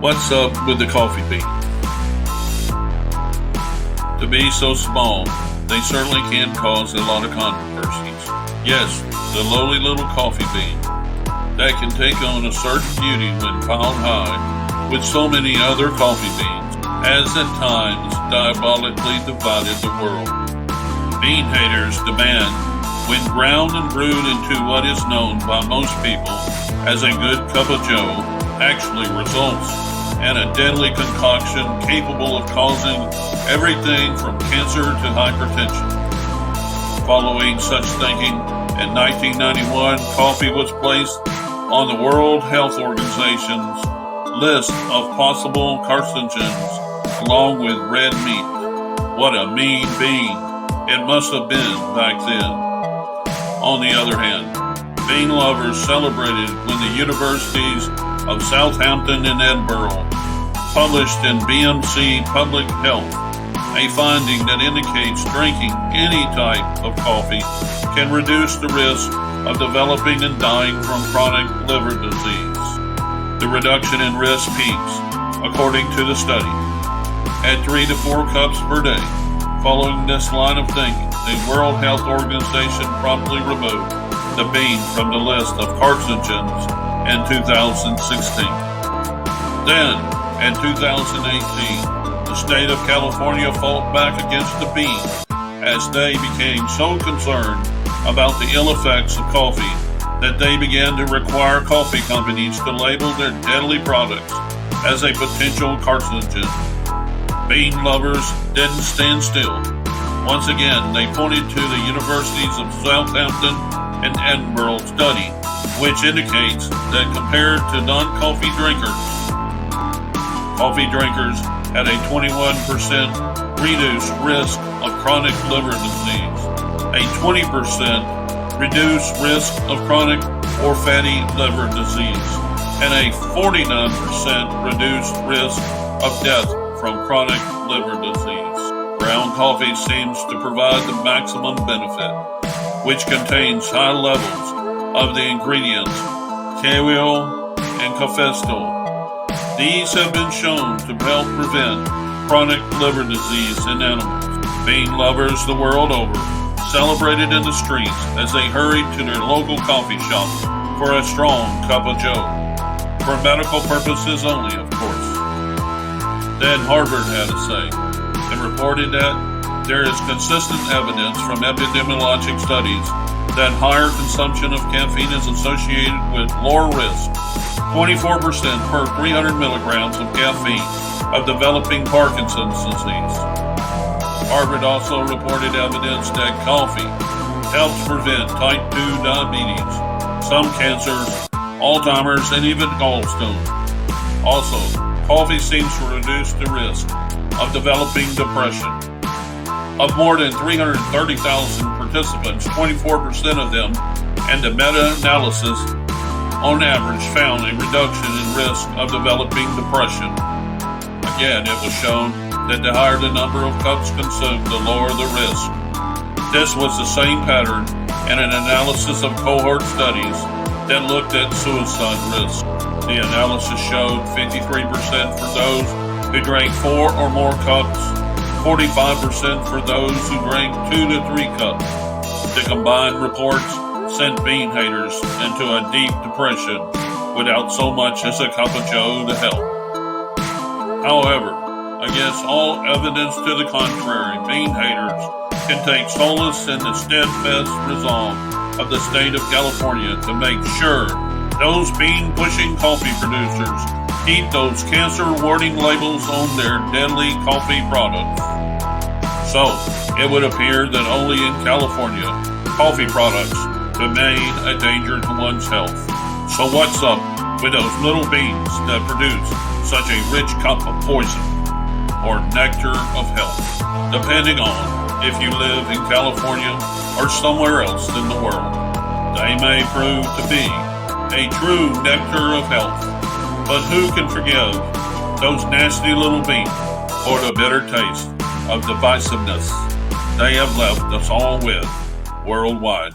What's up with the coffee bean? To be so small, they certainly can cause a lot of controversies. Yes, the lowly little coffee bean that can take on a certain beauty when piled high with so many other coffee beans has at times diabolically divided the world. Bean haters demand, when ground and brewed into what is known by most people as a good cup of joe, actually results in a deadly concoction capable of causing everything from cancer to hypertension. Following such thinking, in 1991, coffee was placed on the World Health Organization's list of possible carcinogens along with red meat. What a mean bean it must have been back then. On the other hand, bean lovers celebrated when the universities of Southampton and Edinburgh published in BMC Public Health a finding that indicates drinking any type of coffee can reduce the risk of developing and dying from chronic liver disease. The reduction in risk peaks, according to the study, at 3 to 4 cups per day. Following this line of thinking, the World Health Organization promptly removed the bean from the list of carcinogens in 2016. Then, in 2018, the state of California fought back against the bean as they became so concerned about the ill effects of coffee that they began to require coffee companies to label their deadly products as a potential carcinogen. Bean lovers didn't stand still. Once again, they pointed to the universities of Southampton and Edinburgh study, which indicates that compared to non-coffee drinkers, coffee drinkers had a 21% reduced risk of chronic liver disease, a 20% reduced risk of chronic or fatty liver disease, and a 49% reduced risk of death from chronic liver disease. Brown coffee seems to provide the maximum benefit, which contains high levels of the ingredients kaolin and cafestol. These have been shown to help prevent chronic liver disease in animals. Bean lovers the world over celebrated in the streets as they hurried to their local coffee shop for a strong cup of joe. For medical purposes only, of course. Then Harvard had to say, and reported that there is consistent evidence from epidemiologic studies that higher consumption of caffeine is associated with lower risk, 24% per 300 milligrams of caffeine, of developing Parkinson's disease. Harvard also reported evidence that coffee helps prevent type 2 diabetes, some cancers, Alzheimer's, and even gallstones. Also, coffee seems to reduce the risk of developing depression. Of more than 330,000 participants, 24% of them, and the meta-analysis on average found a reduction in risk of developing depression. Again, it was shown that the higher the number of cups consumed, the lower the risk. This was the same pattern in an analysis of cohort studies that looked at suicide risk. The analysis showed 53% for those who drank 4 or more cups, 45% for those who drank 2 to 3 cups. The combined reports sent bean haters into a deep depression without so much as a cup of joe to help. However, against all evidence to the contrary, bean haters can take solace in the steadfast resolve of the state of California to make sure those bean-pushing coffee producers keep those cancer-warning labels on their deadly coffee products. So, it would appear that only in California, coffee products remain a danger to one's health. So what's up with those little beans that produce such a rich cup of poison or nectar of health, depending on if you live in California or somewhere else in the world? They may prove to be a true nectar of health, but who can forgive those nasty little beans for the bitter taste of divisiveness they have left us all with worldwide?